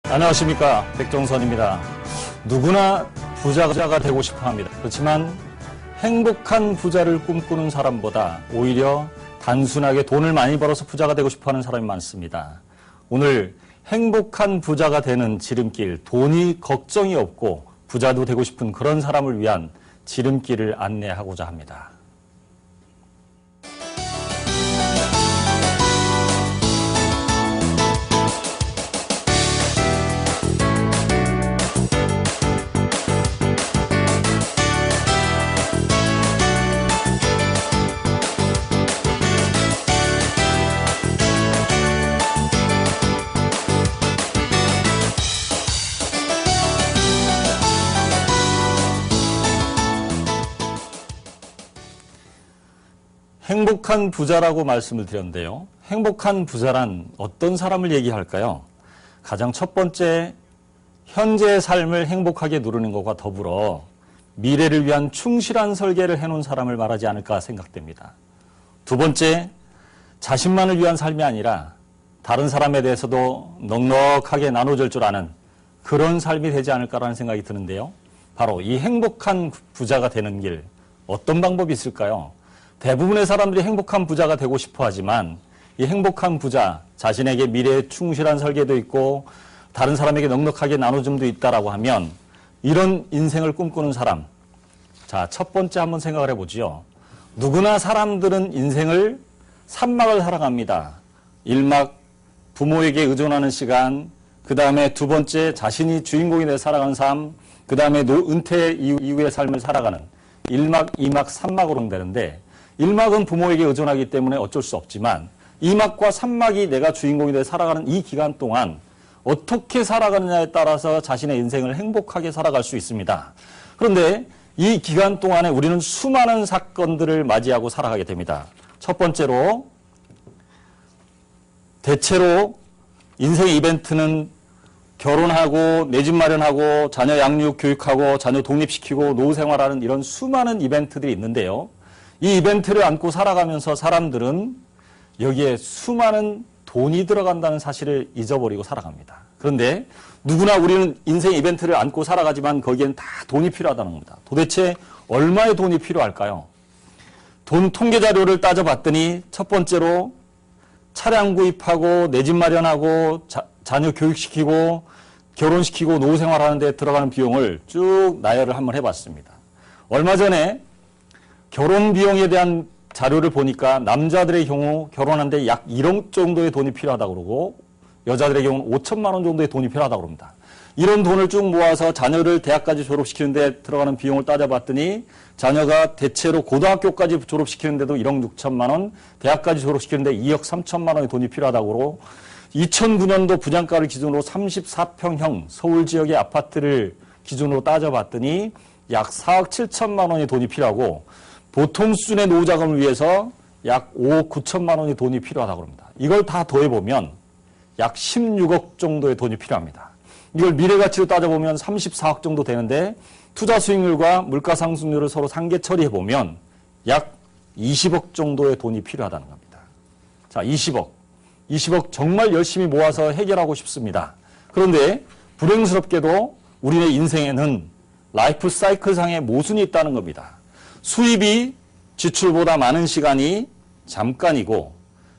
안녕하십니까, 백종선입니다. 누구나 부자가 되고 싶어 합니다. 그렇지만 행복한 부자를 꿈꾸는 사람보다 오히려 단순하게 돈을 많이 벌어서 부자가 되고 싶어 하는 사람이 많습니다. 오늘 행복한 부자가 되는 지름길, 돈이 걱정이 없고 부자도 되고 싶은 그런 사람을 위한 지름길을 안내하고자 합니다. 행복한 부자라고 말씀을 드렸는데요. 행복한 부자란 어떤 사람을 얘기할까요? 가장 첫 번째, 현재의 삶을 행복하게 누리는 것과 더불어 미래를 위한 충실한 설계를 해놓은 사람을 말하지 않을까 생각됩니다. 두 번째, 자신만을 위한 삶이 아니라 다른 사람에 대해서도 넉넉하게 나눠줄 줄 아는 그런 삶이 되지 않을까라는 생각이 드는데요. 바로 이 행복한 부자가 되는 길, 어떤 방법이 있을까요? 대부분의 사람들이 행복한 부자가 되고 싶어 하지만 이 행복한 부자, 자신에게 미래에 충실한 설계도 있고 다른 사람에게 넉넉하게 나눠줌도 있다라고 하면 이런 인생을 꿈꾸는 사람. 자, 첫 번째 한번 생각을 해보지요. 누구나 사람들은 인생을 3막을 살아갑니다. 1막, 부모에게 의존하는 시간, 그 다음에 두 번째, 자신이 주인공이 되어 살아가는 삶, 그 다음에 은퇴 이후의 삶을 살아가는 1막, 2막, 3막으로 되는데 1막은 부모에게 의존하기 때문에 어쩔 수 없지만 2막과 3막이 내가 주인공이 되어 살아가는 이 기간 동안 어떻게 살아가느냐에 따라서 자신의 인생을 행복하게 살아갈 수 있습니다. 그런데 이 기간 동안에 우리는 수많은 사건들을 맞이하고 살아가게 됩니다. 첫 번째로, 대체로 인생의 이벤트는 결혼하고 내 집 마련하고 자녀 양육 교육하고 자녀 독립시키고 노후 생활하는 이런 수많은 이벤트들이 있는데요. 이 이벤트를 안고 살아가면서 사람들은 여기에 수많은 돈이 들어간다는 사실을 잊어버리고 살아갑니다. 그런데 누구나 우리는 인생 이벤트를 안고 살아가지만 거기엔 다 돈이 필요하다는 겁니다. 도대체 얼마의 돈이 필요할까요? 돈 통계 자료를 따져봤더니 첫 번째로 차량 구입하고 내 집 마련하고 자녀 교육시키고 결혼시키고 노후 생활하는 데 들어가는 비용을 쭉 나열을 한번 해봤습니다. 얼마 전에 결혼 비용에 대한 자료를 보니까 남자들의 경우 결혼하는데 약 1억 정도의 돈이 필요하다고 그러고 여자들의 경우는 5천만 원 정도의 돈이 필요하다고 그럽니다. 이런 돈을 쭉 모아서 자녀를 대학까지 졸업시키는 데 들어가는 비용을 따져봤더니 자녀가 대체로 고등학교까지 졸업시키는데도 1억 6천만 원, 대학까지 졸업시키는데 2억 3천만 원의 돈이 필요하다고 그러고 2009년도 분양가를 기준으로 34평형 서울 지역의 아파트를 기준으로 따져봤더니 약 4억 7천만 원의 돈이 필요하고 보통 수준의 노후 자금을 위해서 약 5억 9천만 원의 돈이 필요하다고 합니다. 이걸 다 더해보면 약 16억 정도의 돈이 필요합니다. 이걸 미래 가치로 따져보면 34억 정도 되는데 투자 수익률과 물가 상승률을 서로 상계 처리해보면 약 20억 정도의 돈이 필요하다는 겁니다. 자, 20억 정말 열심히 모아서 해결하고 싶습니다. 그런데 불행스럽게도 우리의 인생에는 라이프 사이클상의 모순이 있다는 겁니다. 수입이 지출보다 많은 시간이 잠깐이고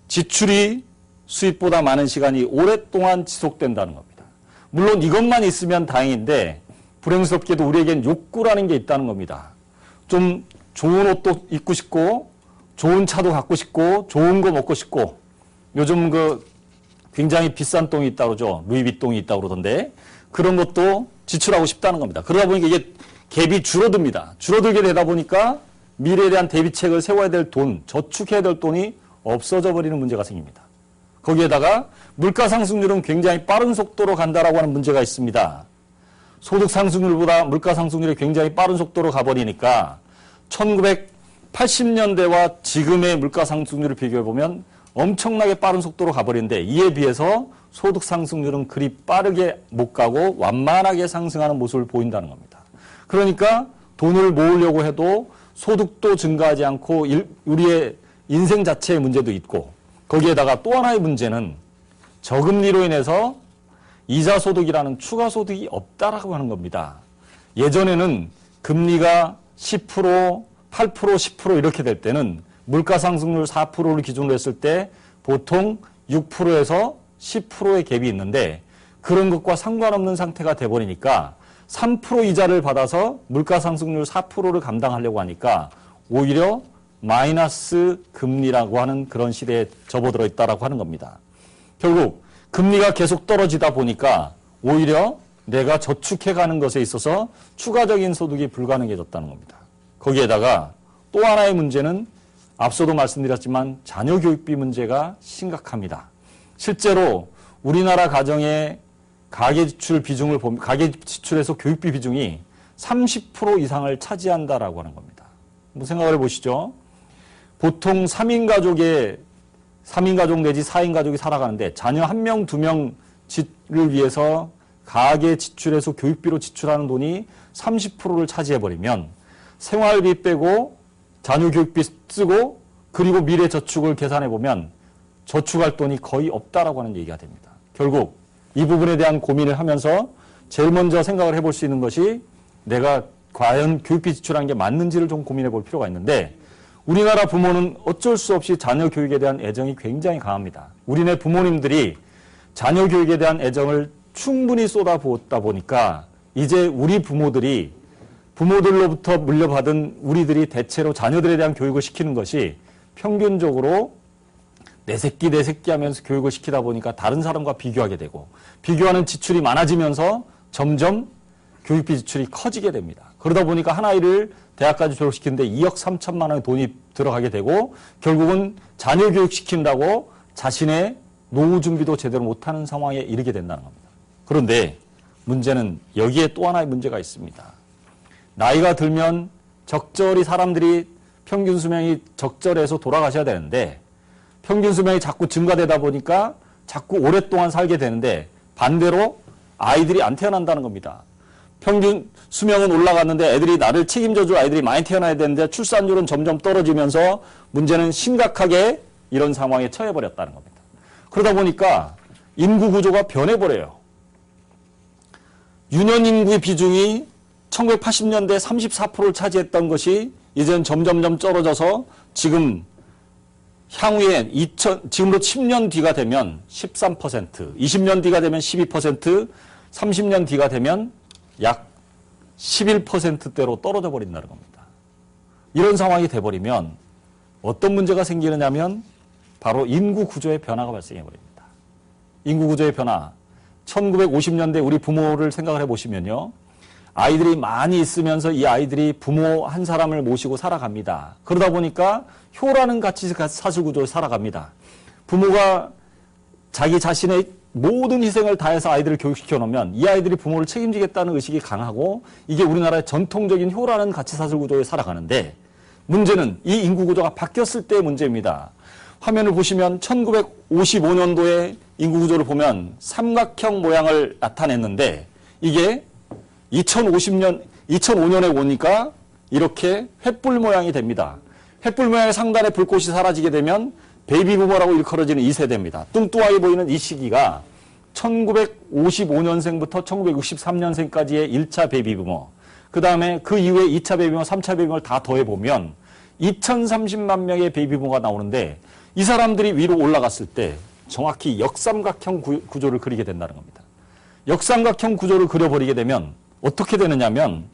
지출이 수입보다 많은 시간이 오랫동안 지속된다는 겁니다. 물론 이것만 있으면 다행인데 불행스럽게도 우리에겐 욕구라는 게 있다는 겁니다. 좀 좋은 옷도 입고 싶고 좋은 차도 갖고 싶고 좋은 거 먹고 싶고 요즘 굉장히 비싼 똥이 있다고 그러죠. 루이비똥이 있다고 그러던데 그런 것도 지출하고 싶다는 겁니다. 그러다 보니까 이게 갭이 줄어듭니다. 줄어들게 되다 보니까 미래에 대한 대비책을 세워야 될 돈, 저축해야 될 돈이 없어져 버리는 문제가 생깁니다. 거기에다가 물가 상승률은 굉장히 빠른 속도로 간다라고 하는 문제가 있습니다. 소득 상승률보다 물가 상승률이 굉장히 빠른 속도로 가버리니까 1980년대와 지금의 물가 상승률을 비교해보면 엄청나게 빠른 속도로 가버리는데 이에 비해서 소득 상승률은 그리 빠르게 못 가고 완만하게 상승하는 모습을 보인다는 겁니다. 그러니까 돈을 모으려고 해도 소득도 증가하지 않고 우리의 인생 자체의 문제도 있고 거기에다가 또 하나의 문제는 저금리로 인해서 이자 소득이라는 추가 소득이 없다라고 하는 겁니다. 예전에는 금리가 10%, 8%, 10% 이렇게 될 때는 물가 상승률 4%를 기준으로 했을 때 보통 6%에서 10%의 갭이 있는데 그런 것과 상관없는 상태가 돼버리니까 3% 이자를 받아서 물가 상승률 4%를 감당하려고 하니까 오히려 마이너스 금리라고 하는 그런 시대에 접어들어 있다라고 하는 겁니다. 결국 금리가 계속 떨어지다 보니까 오히려 내가 저축해가는 것에 있어서 추가적인 소득이 불가능해졌다는 겁니다. 거기에다가 또 하나의 문제는 앞서도 말씀드렸지만 자녀 교육비 문제가 심각합니다. 실제로 우리나라 가정의 가계지출 비중을 보면 가계지출에서 교육비 비중이 30% 이상을 차지한다라고 하는 겁니다. 한번 생각을 해보시죠. 보통 3인 가족 내지 4인 가족이 살아가는데 자녀 1명, 2명을 위해서 가계 지출에서 교육비로 지출하는 돈이 30%를 차지해버리면 생활비 빼고 자녀 교육비 쓰고 그리고 미래 저축을 계산해보면 저축할 돈이 거의 없다라고 하는 얘기가 됩니다. 결국 이 부분에 대한 고민을 하면서 제일 먼저 생각을 해볼 수 있는 것이 내가 과연 교육비 지출한 게 맞는지를 좀 고민해 볼 필요가 있는데 우리나라 부모는 어쩔 수 없이 자녀 교육에 대한 애정이 굉장히 강합니다. 우리네 부모님들이 자녀 교육에 대한 애정을 충분히 쏟아부었다 보니까 이제 우리 부모들이 부모들로부터 물려받은 우리들이 대체로 자녀들에 대한 교육을 시키는 것이 평균적으로 내 새끼 하면서 교육을 시키다 보니까 다른 사람과 비교하게 되고 비교하는 지출이 많아지면서 점점 교육비 지출이 커지게 됩니다. 그러다 보니까 한 아이를 대학까지 졸업시키는데 2억 3천만 원의 돈이 들어가게 되고 결국은 자녀 교육시킨다고 자신의 노후 준비도 제대로 못하는 상황에 이르게 된다는 겁니다. 그런데 문제는 여기에 또 하나의 문제가 있습니다. 나이가 들면 적절히 사람들이 평균 수명이 적절해서 돌아가셔야 되는데 평균 수명이 자꾸 증가되다 보니까 자꾸 오랫동안 살게 되는데 반대로 아이들이 안 태어난다는 겁니다. 평균 수명은 올라갔는데 애들이 나를 책임져줄 아이들이 많이 태어나야 되는데 출산율은 점점 떨어지면서 문제는 심각하게 이런 상황에 처해버렸다는 겁니다. 그러다 보니까 인구 구조가 변해버려요. 유년 인구의 비중이 1980년대 34%를 차지했던 것이 이제는 점점점 떨어져서 지금 향후에 지금으로 10년 뒤가 되면 13%, 20년 뒤가 되면 12%, 30년 뒤가 되면 약 11%대로 떨어져 버린다는 겁니다. 이런 상황이 돼버리면 어떤 문제가 생기느냐면 바로 인구 구조의 변화가 발생해 버립니다. 인구 구조의 변화. 1950년대 우리 부모를 생각을 해보시면요. 아이들이 많이 있으면서 이 아이들이 부모 한 사람을 모시고 살아갑니다. 그러다 보니까 효라는 가치 사슬 구조에 살아갑니다. 부모가 자기 자신의 모든 희생을 다해서 아이들을 교육시켜 놓으면 이 아이들이 부모를 책임지겠다는 의식이 강하고 이게 우리나라의 전통적인 효라는 가치 사슬 구조에 살아가는데 문제는 이 인구 구조가 바뀌었을 때의 문제입니다. 화면을 보시면 1955년도에 인구 구조를 보면 삼각형 모양을 나타냈는데 이게 2005년에 오니까 이렇게 횃불 모양이 됩니다. 횃불 모양의 상단에 불꽃이 사라지게 되면 베이비부머라고 일컬어지는 2세대입니다. 뚱뚱하게 보이는 이 시기가 1955년생부터 1963년생까지의 1차 베이비부머, 그 다음에 그 이후에 2차 베이비부머, 3차 베이비부머를 다 더해보면 2030만 명의 베이비부머가 나오는데 이 사람들이 위로 올라갔을 때 정확히 역삼각형 구조를 그리게 된다는 겁니다. 역삼각형 구조를 그려버리게 되면 어떻게 되느냐면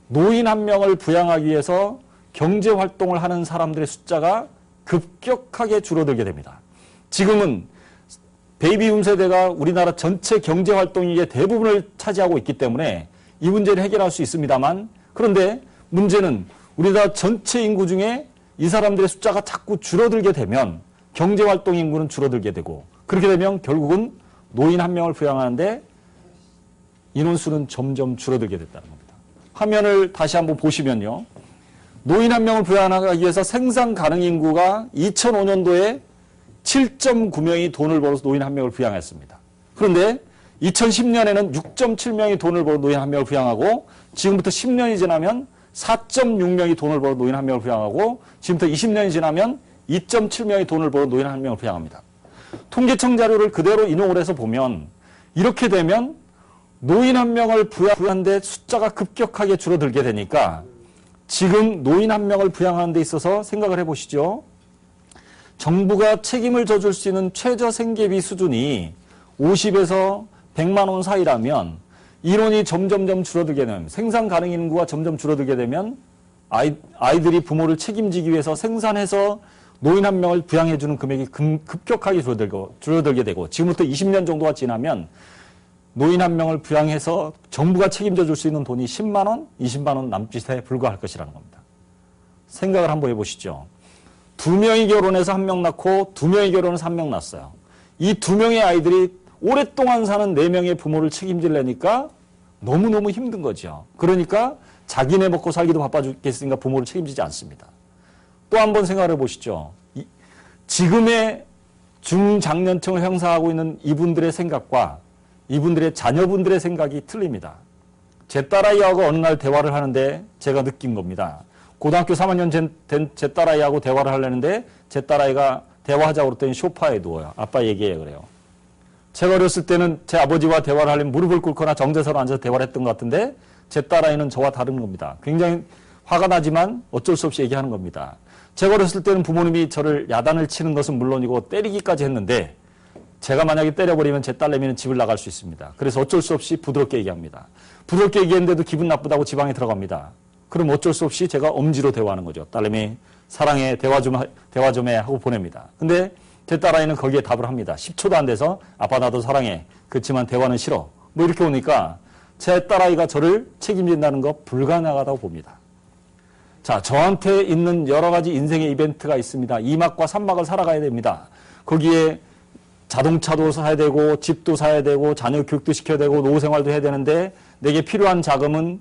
노인 한 명을 부양하기 위해서 경제활동을 하는 사람들의 숫자가 급격하게 줄어들게 됩니다. 지금은 베이비붐 세대가 우리나라 전체 경제활동의 대부분을 차지하고 있기 때문에 이 문제를 해결할 수 있습니다만 그런데 문제는 우리나라 전체 인구 중에 이 사람들의 숫자가 자꾸 줄어들게 되면 경제활동 인구는 줄어들게 되고 그렇게 되면 결국은 노인 한 명을 부양하는데 인원수는 점점 줄어들게 됐다는 겁니다. 화면을 다시 한번 보시면요. 노인 한 명을 부양하기 위해서 생산 가능 인구가 2005년도에 7.9명이 돈을 벌어서 노인 한 명을 부양했습니다. 그런데 2010년에는 6.7명이 돈을 벌어 노인 한 명을 부양하고 지금부터 10년이 지나면 4.6명이 돈을 벌어 노인 한 명을 부양하고 지금부터 20년이 지나면 2.7명이 돈을 벌어 노인 한 명을 부양합니다. 통계청 자료를 그대로 인용을 해서 보면 이렇게 되면 노인 한 명을 부양하는데 숫자가 급격하게 줄어들게 되니까 지금 노인 한 명을 부양하는 데 있어서 생각을 해보시죠. 정부가 책임을 져줄 수 있는 최저 생계비 수준이 50에서 100만 원 사이라면 인원이 점점점 줄어들게 되면 생산 가능 인구가 점점 줄어들게 되면 아이들이 부모를 책임지기 위해서 생산해서 노인 한 명을 부양해주는 금액이 급격하게 줄어들게 되고 지금부터 20년 정도가 지나면 노인 한 명을 부양해서 정부가 책임져 줄 수 있는 돈이 10만 원, 20만 원 남짓에 불과할 것이라는 겁니다. 생각을 한번 해보시죠. 2명이 결혼해서 1명 낳고 2명이 결혼해서 1명 낳았어요. 이 2명의 아이들이 오랫동안 사는 4명의 부모를 책임지려니까 너무너무 힘든 거죠. 그러니까 자기네 먹고 살기도 바빠 죽겠으니까 부모를 책임지지 않습니다. 또 한번 생각을 해보시죠. 지금의 중장년층을 형성하고 있는 이분들의 생각과 이분들의 자녀분들의 생각이 틀립니다. 제 딸아이하고 어느 날 대화를 하는데 제가 느낀 겁니다. 고등학교 3학년 된 제 딸아이하고 대화를 하려는데 제 딸아이가 대화하자고 그랬더니 소파에 누워요. 아빠 얘기해 그래요. 제가 어렸을 때는 제 아버지와 대화를 하려면 무릎을 꿇거나 정제서로 앉아서 대화를 했던 것 같은데 제 딸아이는 저와 다른 겁니다. 굉장히 화가 나지만 어쩔 수 없이 얘기하는 겁니다. 제가 어렸을 때는 부모님이 저를 야단을 치는 것은 물론이고 때리기까지 했는데 제가 만약에 때려버리면 제 딸내미는 집을 나갈 수 있습니다. 그래서 어쩔 수 없이 부드럽게 얘기합니다. 부드럽게 얘기했는데도 기분 나쁘다고 지방에 들어갑니다. 그럼 어쩔 수 없이 제가 엄지로 대화하는 거죠. 딸내미 사랑해 대화 좀 해 하고 보냅니다. 근데 제 딸아이는 거기에 답을 합니다. 10초도 안 돼서 아빠 나도 사랑해. 그렇지만 대화는 싫어. 뭐 이렇게 오니까 제 딸아이가 저를 책임진다는 거 불가능하다고 봅니다. 자, 저한테 있는 여러 가지 인생의 이벤트가 있습니다. 2막과 3막을 살아가야 됩니다. 거기에 자동차도 사야 되고 집도 사야 되고 자녀 교육도 시켜야 되고 노후 생활도 해야 되는데 내게 필요한 자금은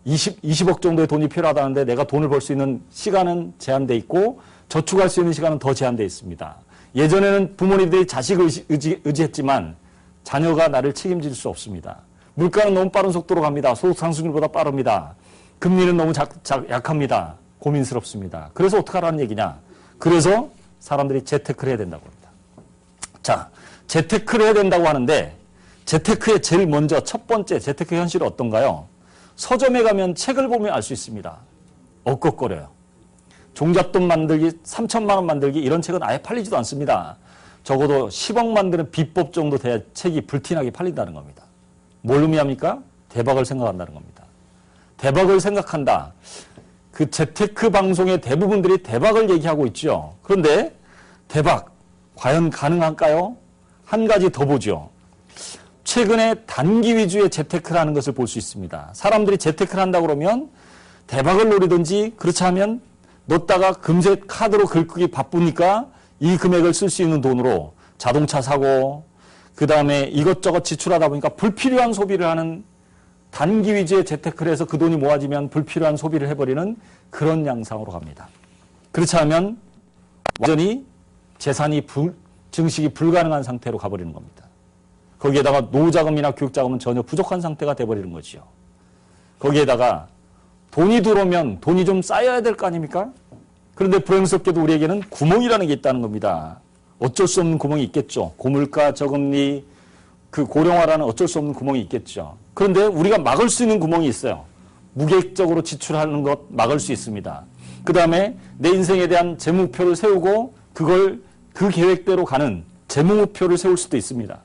20억 정도의 돈이 필요하다는데 내가 돈을 벌 수 있는 시간은 제한돼 있고 저축할 수 있는 시간은 더 제한돼 있습니다. 예전에는 부모님들이 자식을 의지했지만 자녀가 나를 책임질 수 없습니다. 물가는 너무 빠른 속도로 갑니다. 소득 상승률보다 빠릅니다. 금리는 너무 약합니다. 고민스럽습니다. 그래서 어떻게 하라는 얘기냐. 그래서 사람들이 재테크를 해야 된다고 합니다. 자, 재테크를 해야 된다고 하는데 재테크의 제일 먼저 첫 번째 재테크 현실은 어떤가요? 서점에 가면 책을 보면 알 수 있습니다. 억걱거려요. 종잣돈 만들기, 3천만 원 만들기 이런 책은 아예 팔리지도 않습니다. 적어도 10억 만드는 비법 정도 돼야 책이 불티나게 팔린다는 겁니다. 뭘 의미합니까? 대박을 생각한다는 겁니다. 대박을 생각한다. 그 재테크 방송의 대부분들이 대박을 얘기하고 있죠. 그런데 대박 과연 가능할까요? 한 가지 더 보죠. 최근에 단기 위주의 재테크를 하는 것을 볼 수 있습니다. 사람들이 재테크를 한다고 그러면 대박을 노리든지 그렇지 않으면 넣었다가 금세 카드로 긁기 바쁘니까 이 금액을 쓸 수 있는 돈으로 자동차 사고 그 다음에 이것저것 지출하다 보니까 불필요한 소비를 하는 단기 위주의 재테크를 해서 그 돈이 모아지면 불필요한 소비를 해버리는 그런 양상으로 갑니다. 그렇지 않으면 완전히 재산이 증식이 불가능한 상태로 가버리는 겁니다. 거기에다가 노후자금이나 교육자금은 전혀 부족한 상태가 돼버리는 거지요. 거기에다가 돈이 들어오면 돈이 좀 쌓여야 될 거 아닙니까? 그런데 불행스럽게도 우리에게는 구멍이라는 게 있다는 겁니다. 어쩔 수 없는 구멍이 있겠죠. 고물가, 저금리, 그 고령화라는 어쩔 수 없는 구멍이 있겠죠. 그런데 우리가 막을 수 있는 구멍이 있어요. 무계획적으로 지출하는 것 막을 수 있습니다. 그 다음에 내 인생에 대한 재무목표를 세우고 그걸 그 계획대로 가는 재무목표를 세울 수도 있습니다.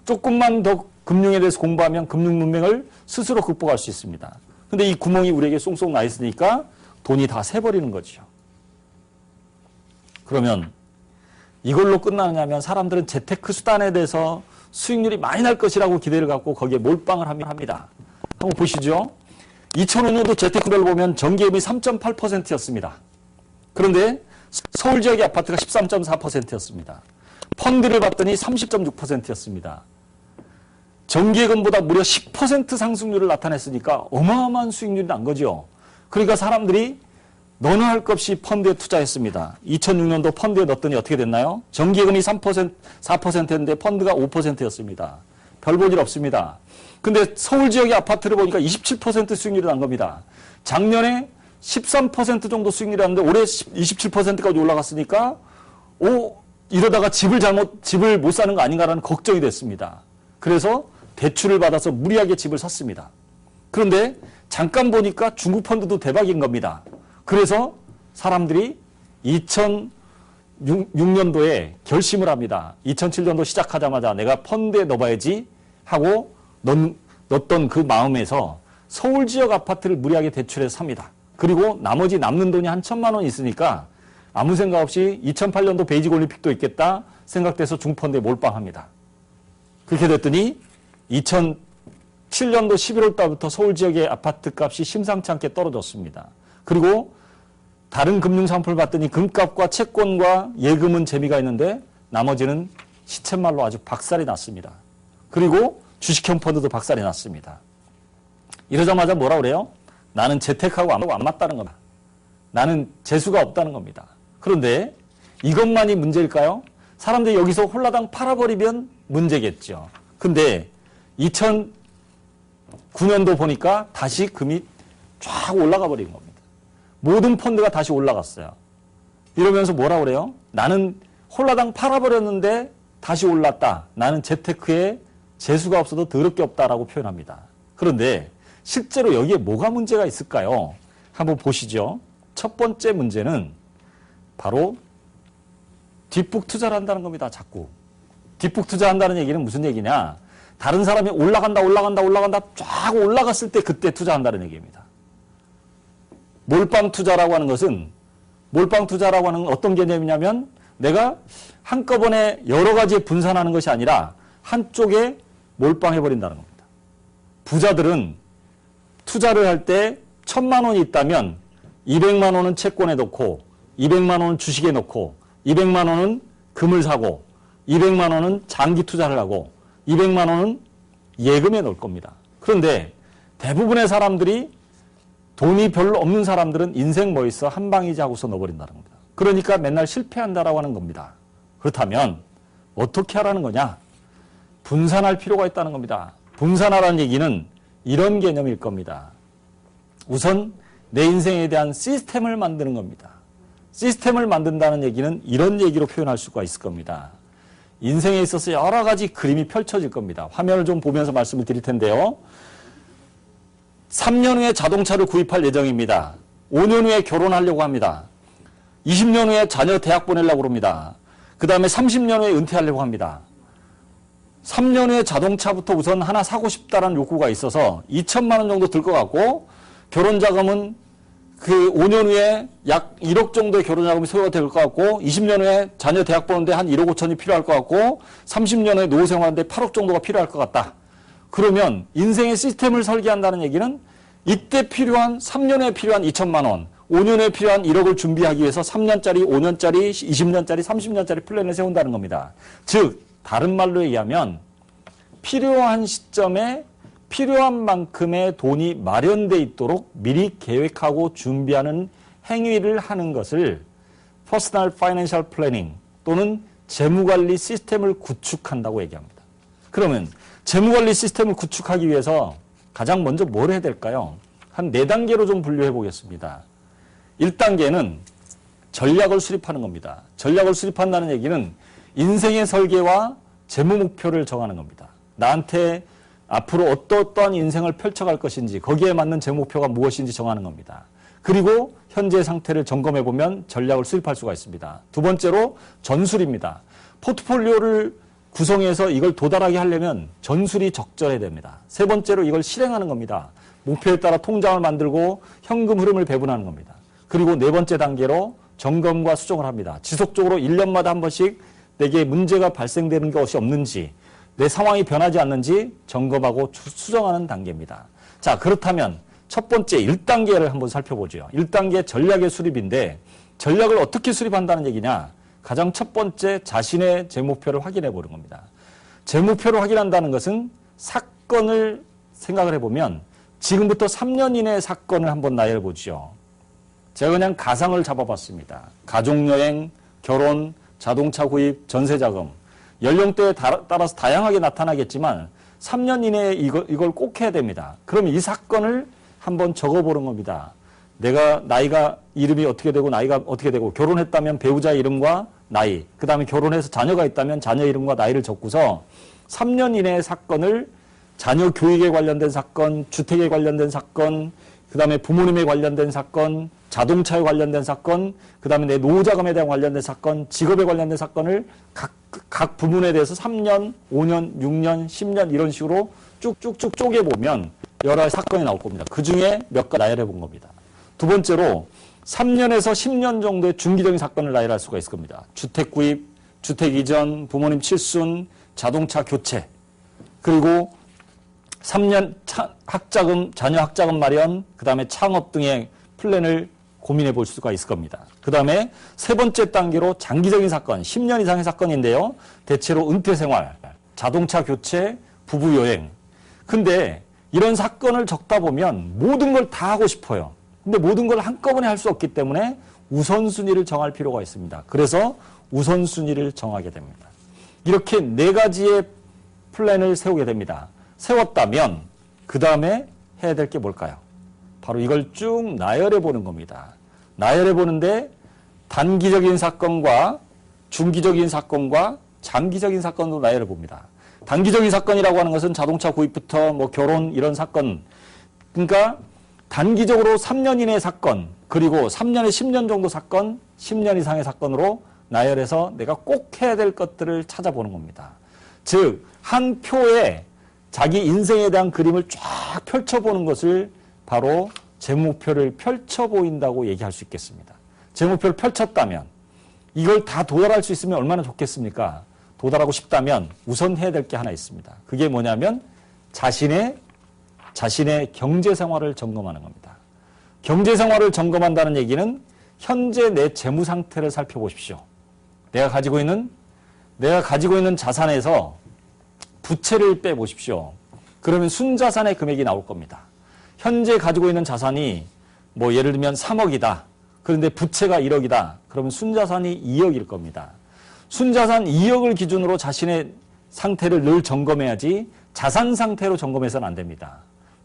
조금만 더 금융에 대해서 공부하면 금융 문맹을 스스로 극복할 수 있습니다. 근데 이 구멍이 우리에게 쏙쏙 나 있으니까 돈이 다 새버리는 거죠. 그러면 이걸로 끝나느냐면 사람들은 재테크 수단에 대해서 수익률이 많이 날 것이라고 기대를 갖고 거기에 몰빵을 합니다. 한번 보시죠. 2005년도 재테크를 보면 정기예금이 3.8%였습니다. 그런데 서울 지역의 아파트가 13.4%였습니다. 펀드를 봤더니 30.6%였습니다. 정기예금보다 무려 10% 상승률을 나타냈으니까 어마어마한 수익률이 난 거죠. 그러니까 사람들이 너나 할 것 없이 펀드에 투자했습니다. 2006년도 펀드에 넣었더니 어떻게 됐나요? 정기예금이 4%였는데 펀드가 5%였습니다. 별 볼 일 없습니다. 근데 서울 지역의 아파트를 보니까 27% 수익률이 난 겁니다. 작년에 13% 정도 수익률이 났는데 올해 27%까지 올라갔으니까 이러다가 집을 못 사는 거 아닌가라는 걱정이 됐습니다. 그래서 대출을 받아서 무리하게 집을 샀습니다. 그런데 잠깐 보니까 중국 펀드도 대박인 겁니다. 그래서 사람들이 2006년도에 결심을 합니다. 2007년도 시작하자마자 내가 펀드에 넣어봐야지 하고 넣었던 그 마음에서 서울 지역 아파트를 무리하게 대출해서 삽니다. 그리고 나머지 남는 돈이 한 1,000만 원 있으니까 아무 생각 없이 2008년도 베이직 올림픽도 있겠다 생각돼서 중펀드에 몰빵합니다. 그렇게 됐더니 2007년도 11월 달부터 서울 지역의 아파트 값이 심상치 않게 떨어졌습니다. 그리고 다른 금융상품을 봤더니 금값과 채권과 예금은 재미가 있는데 나머지는 시쳇말로 아주 박살이 났습니다. 그리고 주식형 펀드도 박살이 났습니다. 이러자마자 뭐라 그래요? 나는 재테크하고 안 맞다는 겁니다. 나는 재수가 없다는 겁니다. 그런데 이것만이 문제일까요? 사람들이 여기서 홀라당 팔아버리면 문제겠죠. 근데 2009년도 보니까 다시 금이 쫙 올라가 버린 겁니다. 모든 펀드가 다시 올라갔어요. 이러면서 뭐라 그래요? 나는 홀라당 팔아버렸는데 다시 올랐다. 나는 재테크에 재수가 없어도 더럽게 없다라고 표현합니다. 그런데 실제로 여기에 뭐가 문제가 있을까요? 한번 보시죠. 첫 번째 문제는 바로 뒷북 투자를 한다는 겁니다. 자꾸. 뒷북 투자한다는 얘기는 무슨 얘기냐? 다른 사람이 올라간다 쫙 올라갔을 때 그때 투자한다는 얘기입니다. 몰빵 투자라고 하는 것은 어떤 개념이냐면 내가 한꺼번에 여러 가지에 분산하는 것이 아니라 한쪽에 몰빵해버린다는 겁니다. 부자들은 투자를 할 때 1,000만 원이 있다면 200만 원은 채권에 넣고 200만 원은 주식에 넣고 200만 원은 금을 사고 200만 원은 장기 투자를 하고 200만 원은 예금에 넣을 겁니다. 그런데 대부분의 사람들이 돈이 별로 없는 사람들은 인생 뭐 있어 한 방이지 하고서 넣어버린다는 겁니다. 그러니까 맨날 실패한다라고 하는 겁니다. 그렇다면 어떻게 하라는 거냐? 분산할 필요가 있다는 겁니다. 분산하라는 얘기는 이런 개념일 겁니다. 우선 내 인생에 대한 시스템을 만드는 겁니다. 시스템을 만든다는 얘기는 이런 얘기로 표현할 수가 있을 겁니다. 인생에 있어서 여러 가지 그림이 펼쳐질 겁니다. 화면을 좀 보면서 말씀을 드릴 텐데요. 3년 후에 자동차를 구입할 예정입니다. 5년 후에 결혼하려고 합니다. 20년 후에 자녀 대학 보내려고 합니다. 그 다음에 30년 후에 은퇴하려고 합니다. 3년 후에 자동차부터 우선 하나 사고 싶다라는 욕구가 있어서 2천만 원 정도 들 것 같고 결혼 자금은 그 5년 후에 약 1억 정도의 결혼 자금이 소요가 될 것 같고 20년 후에 자녀 대학 보는데 한 1억 5천이 필요할 것 같고 30년 후에 노후 생활하는데 8억 정도가 필요할 것 같다. 그러면 인생의 시스템을 설계한다는 얘기는 이때 필요한 3년 후에 필요한 2천만 원, 5년 후에 필요한 1억을 준비하기 위해서 3년짜리, 5년짜리, 20년짜리, 30년짜리 플랜을 세운다는 겁니다. 즉 다른 말로 얘기하면 필요한 시점에 필요한 만큼의 돈이 마련돼 있도록 미리 계획하고 준비하는 행위를 하는 것을 Personal Financial Planning 또는 재무관리 시스템을 구축한다고 얘기합니다. 그러면 재무관리 시스템을 구축하기 위해서 가장 먼저 뭘 해야 될까요? 한 4단계로 좀 분류해 보겠습니다. 1단계는 전략을 수립하는 겁니다. 전략을 수립한다는 얘기는 인생의 설계와 재무 목표를 정하는 겁니다. 나한테 앞으로 어떠한 인생을 펼쳐갈 것인지 거기에 맞는 재무 목표가 무엇인지 정하는 겁니다. 그리고 현재 상태를 점검해 보면 전략을 수립할 수가 있습니다. 두 번째로 전술입니다. 포트폴리오를 구성해서 이걸 도달하게 하려면 전술이 적절해야 됩니다. 세 번째로 이걸 실행하는 겁니다. 목표에 따라 통장을 만들고 현금 흐름을 배분하는 겁니다. 그리고 네 번째 단계로 점검과 수정을 합니다. 지속적으로 1년마다 한 번씩 내게 문제가 발생되는 것이 없는지 내 상황이 변하지 않는지 점검하고 수정하는 단계입니다. 자, 그렇다면 첫 번째 1단계를 한번 살펴보죠. 1단계 전략의 수립인데 전략을 어떻게 수립한다는 얘기냐? 가장 첫 번째 자신의 재목표를 확인해 보는 겁니다. 재목표를 확인한다는 것은 사건을 생각을 해보면 지금부터 3년 이내의 사건을 한번 나열해 보죠. 제가 그냥 가상을 잡아봤습니다. 가족여행, 결혼, 자동차 구입, 전세자금. 연령대에 따라서 다양하게 나타나겠지만 3년 이내에 이걸 꼭 해야 됩니다. 그러면 이 사건을 한번 적어보는 겁니다. 내가 나이가 이름이 어떻게 되고 나이가 어떻게 되고 결혼했다면 배우자 이름과 나이, 그 다음에 결혼해서 자녀가 있다면 자녀 이름과 나이를 적고서 3년 이내의 사건을 자녀 교육에 관련된 사건, 주택에 관련된 사건, 그 다음에 부모님에 관련된 사건, 자동차에 관련된 사건, 그 다음에 내 노후자금에 대한 관련된 사건, 직업에 관련된 사건을 각 부문에 대해서 3년, 5년, 6년, 10년 이런 식으로 쭉쭉쭉 쪼개보면 여러 가지 사건이 나올 겁니다. 그 중에 몇 가지 나열해 본 겁니다. 두 번째로 3년에서 10년 정도의 중기적인 사건을 나열할 수가 있을 겁니다. 주택 구입, 주택 이전, 부모님 칠순, 자동차 교체, 그리고 3년 학자금, 자녀 학자금 마련, 그 다음에 창업 등의 플랜을 고민해 볼 수가 있을 겁니다. 그 다음에 세 번째 단계로 장기적인 사건, 10년 이상의 사건인데요. 대체로 은퇴 생활, 자동차 교체, 부부 여행. 근데 이런 사건을 적다 보면 모든 걸 다 하고 싶어요. 근데 모든 걸 한꺼번에 할 수 없기 때문에 우선순위를 정할 필요가 있습니다. 그래서 우선순위를 정하게 됩니다. 이렇게 네 가지의 플랜을 세우게 됩니다. 세웠다면 그 다음에 해야 될 게 뭘까요? 바로 이걸 쭉 나열해 보는 겁니다. 나열해 보는데 단기적인 사건과 중기적인 사건과 장기적인 사건도 나열해 봅니다. 단기적인 사건이라고 하는 것은 자동차 구입부터 뭐 결혼 이런 사건, 그러니까 단기적으로 3년 이내의 사건, 그리고 3년에 10년 정도 사건, 10년 이상의 사건으로 나열해서 내가 꼭 해야 될 것들을 찾아보는 겁니다. 즉, 한 표에 자기 인생에 대한 그림을 쫙 펼쳐보는 것을 바로 재무표를 펼쳐 보인다고 얘기할 수 있겠습니다. 재무표를 펼쳤다면 이걸 다 도달할 수 있으면 얼마나 좋겠습니까? 도달하고 싶다면 우선 해야 될 게 하나 있습니다. 그게 뭐냐면 자신의 경제 생활을 점검하는 겁니다. 경제 생활을 점검한다는 얘기는 현재 내 재무 상태를 살펴보십시오. 내가 가지고 있는 자산에서 부채를 빼보십시오. 그러면 순자산의 금액이 나올 겁니다. 현재 가지고 있는 자산이 뭐 예를 들면 3억이다. 그런데 부채가 1억이다. 그러면 순자산이 2억일 겁니다. 순자산 2억을 기준으로 자신의 상태를 늘 점검해야지 자산 상태로 점검해서는 안 됩니다.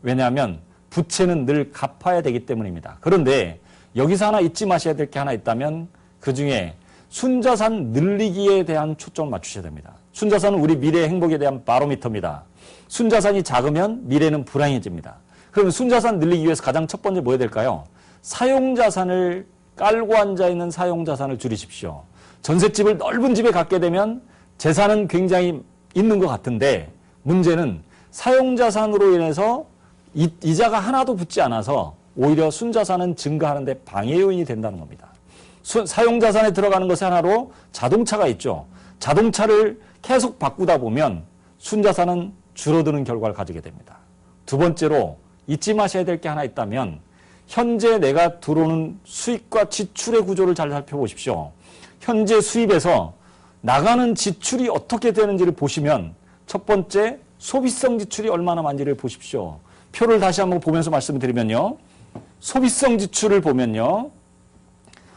왜냐하면 부채는 늘 갚아야 되기 때문입니다. 그런데 여기서 하나 잊지 마셔야 될 게 하나 있다면 그중에 순자산 늘리기에 대한 초점을 맞추셔야 됩니다. 순자산은 우리 미래의 행복에 대한 바로미터입니다. 순자산이 작으면 미래는 불안해집니다. 그러면 순자산 늘리기 위해서 가장 첫 번째 뭐 해야 될까요? 사용자산을 깔고 앉아있는 사용자산을 줄이십시오. 전셋집을 넓은 집에 갖게 되면 재산은 굉장히 있는 것 같은데 문제는 사용자산으로 인해서 이자가 하나도 붙지 않아서 오히려 순자산은 증가하는데 방해 요인이 된다는 겁니다. 사용자산에 들어가는 것이 하나로 자동차가 있죠. 자동차를 계속 바꾸다 보면 순자산은 줄어드는 결과를 가지게 됩니다. 두 번째로 잊지 마셔야 될 게 하나 있다면 현재 내가 들어오는 수입과 지출의 구조를 잘 살펴보십시오. 현재 수입에서 나가는 지출이 어떻게 되는지를 보시면 첫 번째 소비성 지출이 얼마나 많은지를 보십시오. 표를 다시 한번 보면서 말씀을 드리면요. 소비성 지출을 보면요.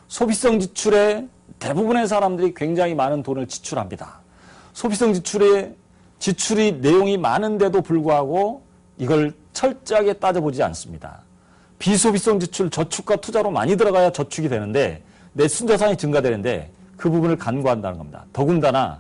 소비성 지출에 대부분의 사람들이 굉장히 많은 돈을 지출합니다. 소비성 지출이 내용이 많은데도 불구하고 이걸 철저하게 따져보지 않습니다. 비소비성 지출, 저축과 투자로 많이 들어가야 저축이 되는데 내 순자산이 증가되는데 그 부분을 간과한다는 겁니다. 더군다나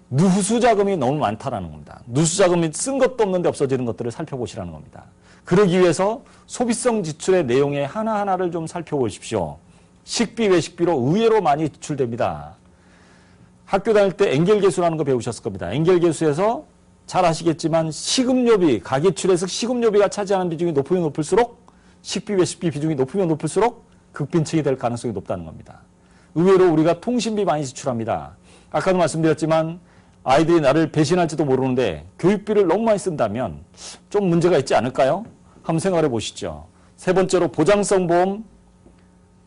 누수자금이 너무 많다라는 겁니다. 누수자금이 쓴 것도 없는데 없어지는 것들을 살펴보시라는 겁니다. 그러기 위해서 소비성 지출의 내용의 하나하나를 좀 살펴보십시오. 식비, 외식비로 의외로 많이 지출됩니다. 학교 다닐 때 엔겔계수라는 거 배우셨을 겁니다. 엔겔계수에서 잘 아시겠지만 식음료비, 가계출에서 식음료비가 차지하는 비중이 높으면 높을수록 식비, 외식비 비중이 높으면 높을수록 극빈층이 될 가능성이 높다는 겁니다. 의외로 우리가 통신비 많이 지출합니다. 아까도 말씀드렸지만 아이들이 나를 배신할지도 모르는데 교육비를 너무 많이 쓴다면 좀 문제가 있지 않을까요? 한번 생각해 보시죠. 세 번째로 보장성 보험,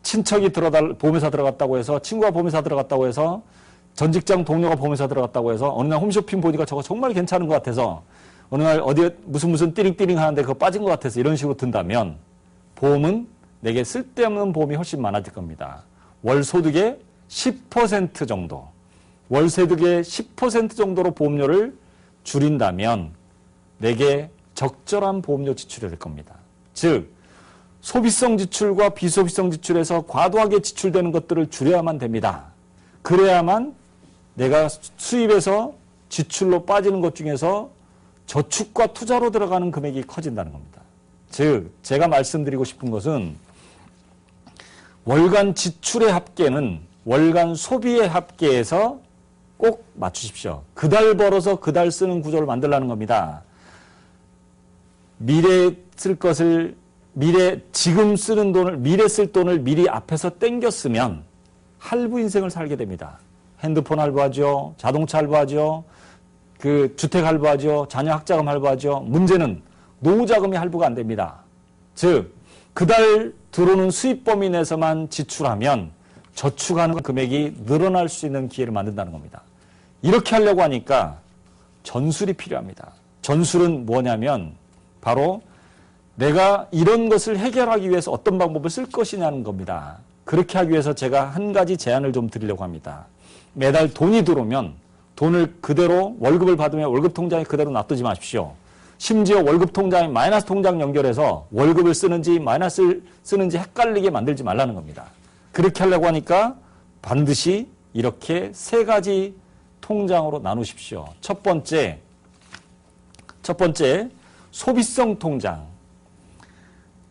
친척이 보험회사 들어갔다고 해서 친구가 보험회사 들어갔다고 해서 전 직장 동료가 보험회사 들어갔다고 해서 어느 날 홈쇼핑 보니까 저거 정말 괜찮은 것 같아서 어느 날 어디에 무슨 띠링띠링 하는데 그거 빠진 것 같아서 이런 식으로 든다면 보험은 내게 쓸데없는 보험이 훨씬 많아질 겁니다. 월 소득의 10% 정도, 월세득의 10% 정도로 보험료를 줄인다면 내게 적절한 보험료 지출이 될 겁니다. 즉 소비성 지출과 비소비성 지출에서 과도하게 지출되는 것들을 줄여야만 됩니다. 그래야만 내가 수입에서 지출로 빠지는 것 중에서 저축과 투자로 들어가는 금액이 커진다는 겁니다. 즉 제가 말씀드리고 싶은 것은 월간 지출의 합계는 월간 소비의 합계에서 꼭 맞추십시오. 그달 벌어서 그달 쓰는 구조를 만들라는 겁니다. 미래 쓸 것을 지금 쓰는 돈을 미래 쓸 돈을 미리 앞에서 땡겨 쓰면 할부 인생을 살게 됩니다. 핸드폰 할부하죠. 자동차 할부하죠. 그 주택 할부하죠. 자녀 학자금 할부하죠. 문제는 노후 자금이 할부가 안 됩니다. 즉 그달 들어오는 수입 범위 내에서만 지출하면 저축하는 금액이 늘어날 수 있는 기회를 만든다는 겁니다. 이렇게 하려고 하니까 전술이 필요합니다. 전술은 뭐냐면 바로 내가 이런 것을 해결하기 위해서 어떤 방법을 쓸 것이냐는 겁니다. 그렇게 하기 위해서 제가 한 가지 제안을 좀 드리려고 합니다. 매달 돈이 들어오면 돈을 그대로 월급을 받으면 월급 통장에 그대로 놔두지 마십시오. 심지어 월급 통장에 마이너스 통장 연결해서 월급을 쓰는지 마이너스를 쓰는지 헷갈리게 만들지 말라는 겁니다. 그렇게 하려고 하니까 반드시 이렇게 세 가지 통장으로 나누십시오. 첫 번째 소비성 통장.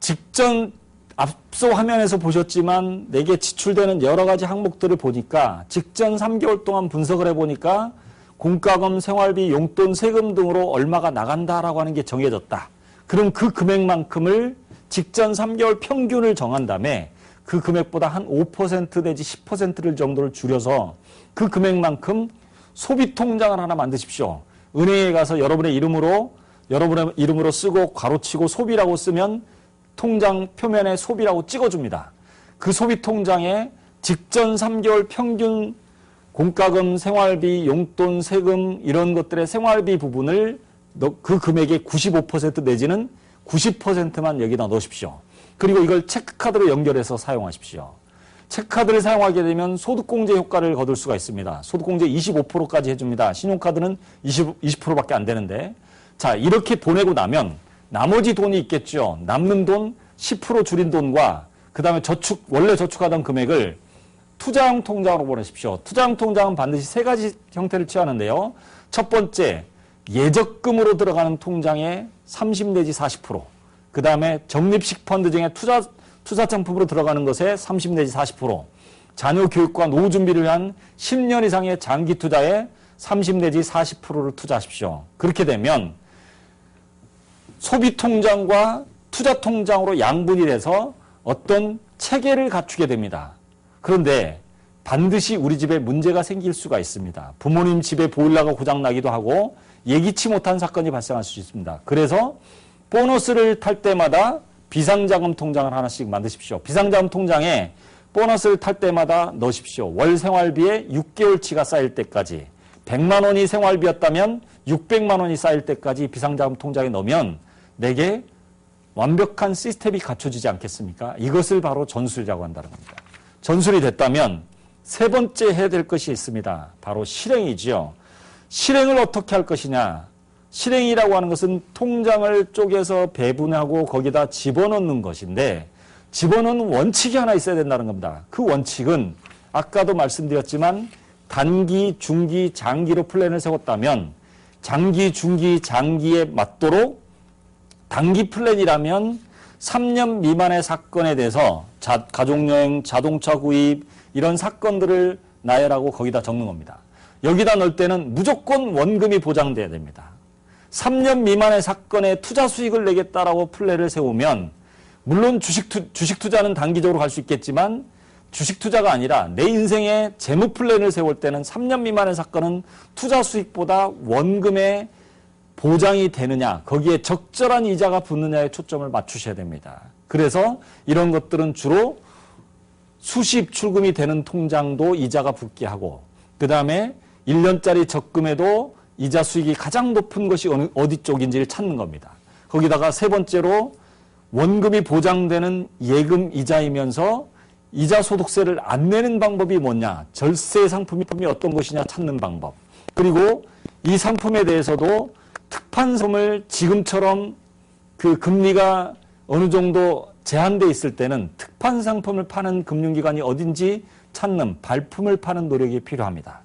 직전 앞서 화면에서 보셨지만 내게 지출되는 여러 가지 항목들을 보니까 직전 3개월 동안 분석을 해보니까 공과금, 생활비, 용돈, 세금 등으로 얼마가 나간다라고 하는 게 정해졌다. 그럼 그 금액만큼을 직전 3개월 평균을 정한 다음에 그 금액보다 한 5% 내지 10%를 정도를 줄여서 그 금액만큼 소비통장을 하나 만드십시오. 은행에 가서 여러분의 이름으로 쓰고 괄호치고 소비라고 쓰면 통장 표면에 소비라고 찍어줍니다. 그 소비통장에 직전 3개월 평균 공과금, 생활비, 용돈, 세금 이런 것들의 생활비 부분을 그 금액의 95% 내지는 90%만 여기다 넣으십시오. 그리고 이걸 체크카드로 연결해서 사용하십시오. 체크카드를 사용하게 되면 소득공제 효과를 거둘 수가 있습니다. 소득공제 25%까지 해줍니다. 신용카드는 20%밖에 안 되는데 자 이렇게 보내고 나면 나머지 돈이 있겠죠. 남는 돈 10% 줄인 돈과 그 다음에 원래 저축하던 금액을 투자형 통장으로 보내십시오. 투자형 통장은 반드시 세 가지 형태를 취하는데요. 첫 번째, 예적금으로 들어가는 통장의 30 내지 40%. 그 다음에 적립식 펀드 중에 투자 상품으로 들어가는 것에 30 내지 40%. 자녀 교육과 노후 준비를 위한 10년 이상의 장기 투자에 30 내지 40%를 투자하십시오. 그렇게 되면 소비통장과 투자통장으로 양분이 돼서 어떤 체계를 갖추게 됩니다. 그런데 반드시 우리 집에 문제가 생길 수가 있습니다. 부모님 집에 보일러가 고장나기도 하고 예기치 못한 사건이 발생할 수 있습니다. 그래서 보너스를 탈 때마다 비상자금 통장을 하나씩 만드십시오. 비상자금 통장에 보너스를 탈 때마다 넣으십시오. 월 생활비에 6개월치가 쌓일 때까지 100만 원이 생활비였다면 600만 원이 쌓일 때까지 비상자금 통장에 넣으면 내게 완벽한 시스템이 갖춰지지 않겠습니까? 이것을 바로 전술이라고 한다는 겁니다. 전술이 됐다면 세 번째 해야 될 것이 있습니다. 바로 실행이지요. 실행을 어떻게 할 것이냐. 실행이라고 하는 것은 통장을 쪼개서 배분하고 거기다 집어넣는 것인데 집어넣는 원칙이 하나 있어야 된다는 겁니다. 그 원칙은 아까도 말씀드렸지만 단기, 중기, 장기로 플랜을 세웠다면 장기, 중기, 장기에 맞도록 단기 플랜이라면 3년 미만의 사건에 대해서 가족여행, 자동차 구입 이런 사건들을 나열하고 거기다 적는 겁니다. 여기다 넣을 때는 무조건 원금이 보장돼야 됩니다. 3년 미만의 사건에 투자 수익을 내겠다라고 플랜을 세우면 물론 주식 투자는 단기적으로 갈 수 있겠지만 주식 투자가 아니라 내 인생의 재무 플랜을 세울 때는 3년 미만의 사건은 투자 수익보다 원금의 보장이 되느냐, 거기에 적절한 이자가 붙느냐에 초점을 맞추셔야 됩니다. 그래서 이런 것들은 주로 수십 출금이 되는 통장도 이자가 붙게 하고 그 다음에 1년짜리 적금에도 이자 수익이 가장 높은 것이 어디 쪽인지를 찾는 겁니다. 거기다가 세 번째로 원금이 보장되는 예금 이자이면서 이자 소득세를 안 내는 방법이 뭐냐, 절세 상품이 어떤 것이냐 찾는 방법. 그리고 이 상품에 대해서도 특판성을 지금처럼 그 금리가 어느 정도 제한돼 있을 때는 특판 상품을 파는 금융기관이 어딘지 찾는 발품을 파는 노력이 필요합니다.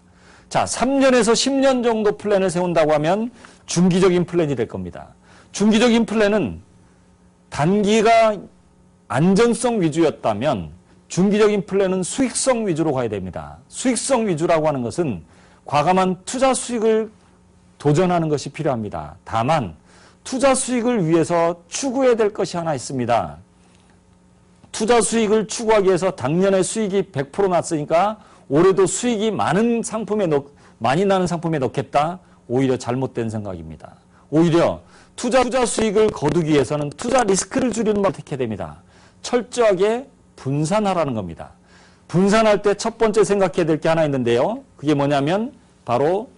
자, 3년에서 10년 정도 플랜을 세운다고 하면 중기적인 플랜이 될 겁니다. 중기적인 플랜은 단기가 안전성 위주였다면 중기적인 플랜은 수익성 위주로 가야 됩니다. 수익성 위주라고 하는 것은 과감한 투자 수익을 도전하는 것이 필요합니다. 다만 투자 수익을 위해서 추구해야 될 것이 하나 있습니다. 투자 수익을 추구하기 위해서 작년에 수익이 100% 났으니까 올해도 수익이 많이 나는 상품에 넣겠다. 오히려 잘못된 생각입니다. 오히려 투자 수익을 거두기 위해서는 투자 리스크를 줄이는 방법을 택해야 됩니다. 철저하게 분산하라는 겁니다. 분산할 때 첫 번째 생각해야 될 게 하나 있는데요. 그게 뭐냐면 바로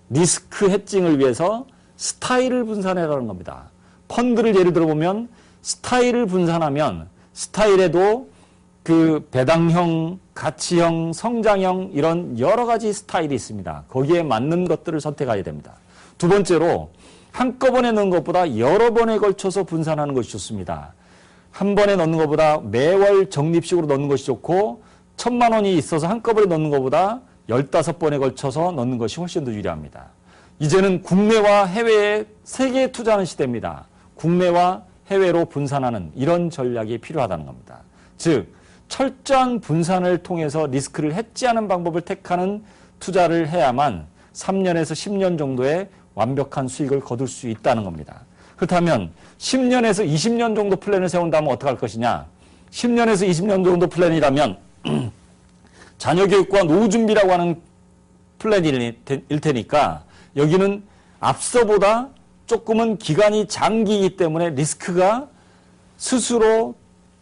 리스크 해칭을 위해서 스타일을 분산해라는 겁니다. 펀드를 예를 들어보면 스타일을 분산하면 스타일에도 그 배당형, 가치형, 성장형 이런 여러 가지 스타일이 있습니다. 거기에 맞는 것들을 선택해야 됩니다. 두 번째로 한꺼번에 넣는 것보다 여러 번에 걸쳐서 분산하는 것이 좋습니다. 한 번에 넣는 것보다 매월 적립식으로 넣는 것이 좋고 1,000만 원이 있어서 한꺼번에 넣는 것보다 15번에 걸쳐서 넣는 것이 훨씬 더 유리합니다. 이제는 국내와 해외에 세계에 투자하는 시대입니다. 국내와 해외로 분산하는 이런 전략이 필요하다는 겁니다. 즉 철저한 분산을 통해서 리스크를 해지하는 방법을 택하는 투자를 해야만 3년에서 10년 정도의 완벽한 수익을 거둘 수 있다는 겁니다. 그렇다면 10년에서 20년 정도 플랜을 세운다면 어떻게 할 것이냐? 10년에서 20년 정도 플랜이라면 자녀교육과 노후준비라고 하는 플랜일 테니까 여기는 앞서보다 조금은 기간이 장기이기 때문에 리스크가 스스로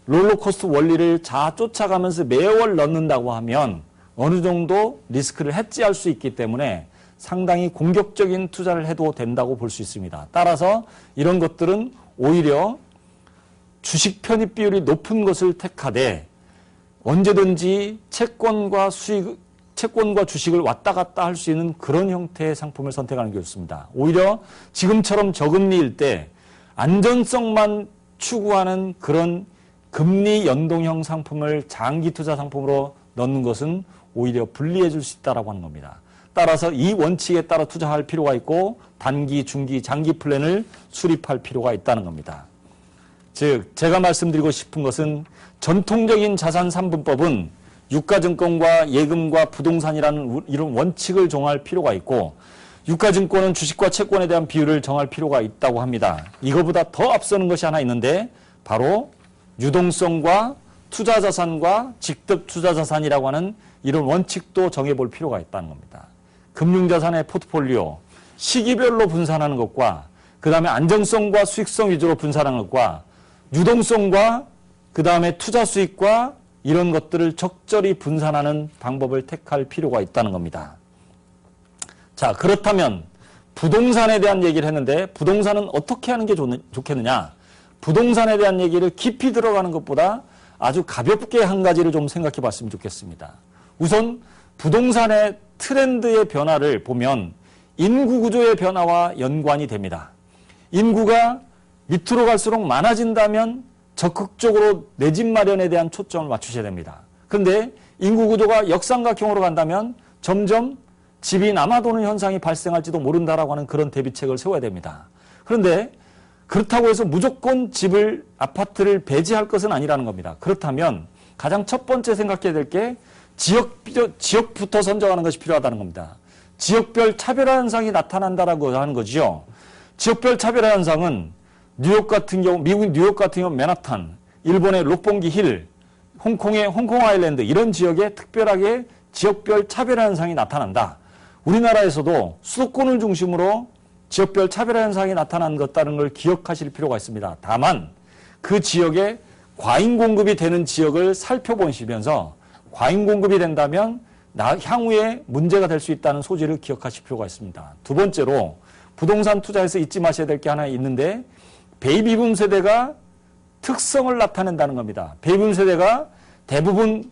롤러코스터 원리를 쫓아가면서 매월 넣는다고 하면 어느 정도 리스크를 해지할 수 있기 때문에 상당히 공격적인 투자를 해도 된다고 볼 수 있습니다. 따라서 이런 것들은 오히려 주식 편입 비율이 높은 것을 택하되 언제든지 채권과 주식을 왔다 갔다 할 수 있는 그런 형태의 상품을 선택하는 게 좋습니다. 오히려 지금처럼 저금리일 때 안전성만 추구하는 그런 금리 연동형 상품을 장기 투자 상품으로 넣는 것은 오히려 불리해 줄 수 있다고 하는 겁니다. 따라서 이 원칙에 따라 투자할 필요가 있고 단기, 중기, 장기 플랜을 수립할 필요가 있다는 겁니다. 즉 제가 말씀드리고 싶은 것은 전통적인 자산 3분법은 유가증권과 예금과 부동산이라는 이런 원칙을 정할 필요가 있고 유가증권은 주식과 채권에 대한 비율을 정할 필요가 있다고 합니다. 이거보다 더 앞서는 것이 하나 있는데 바로 유동성과 투자자산과 직접투자자산이라고 하는 이런 원칙도 정해볼 필요가 있다는 겁니다. 금융자산의 포트폴리오, 시기별로 분산하는 것과 그 다음에 안정성과 수익성 위주로 분산하는 것과 유동성과 그 다음에 투자 수익과 이런 것들을 적절히 분산하는 방법을 택할 필요가 있다는 겁니다. 자, 그렇다면 부동산에 대한 얘기를 했는데 부동산은 어떻게 하는 게 좋겠느냐? 부동산에 대한 얘기를 깊이 들어가는 것보다 아주 가볍게 한 가지를 좀 생각해 봤으면 좋겠습니다. 우선 부동산의 트렌드의 변화를 보면 인구 구조의 변화와 연관이 됩니다. 인구가 밑으로 갈수록 많아진다면 적극적으로 내 집 마련에 대한 초점을 맞추셔야 됩니다. 그런데 인구 구조가 역삼각형으로 간다면 점점 집이 남아도는 현상이 발생할지도 모른다라고 하는 그런 대비책을 세워야 됩니다. 그런데 그렇다고 해서 무조건 아파트를 배제할 것은 아니라는 겁니다. 그렇다면 가장 첫 번째 생각해야 될 게 지역부터 선정하는 것이 필요하다는 겁니다. 지역별 차별화 현상이 나타난다라고 하는 거죠. 지역별 차별화 현상은 뉴욕 같은 경우, 미국 뉴욕 같은 경우 맨하탄, 일본의 록봉기 힐, 홍콩의 홍콩 아일랜드 이런 지역에 특별하게 지역별 차별화 현상이 나타난다. 우리나라에서도 수도권을 중심으로 지역별 차별화 현상이 나타난 것다는 걸 기억하실 필요가 있습니다. 다만 그 지역에 과잉 공급이 되는 지역을 살펴보시면서 과잉 공급이 된다면 향후에 문제가 될 수 있다는 소지를 기억하실 필요가 있습니다. 두 번째로 부동산 투자에서 잊지 마셔야 될 게 하나 있는데 베이비붐 세대가 특성을 나타낸다는 겁니다. 베이비붐 세대가 대부분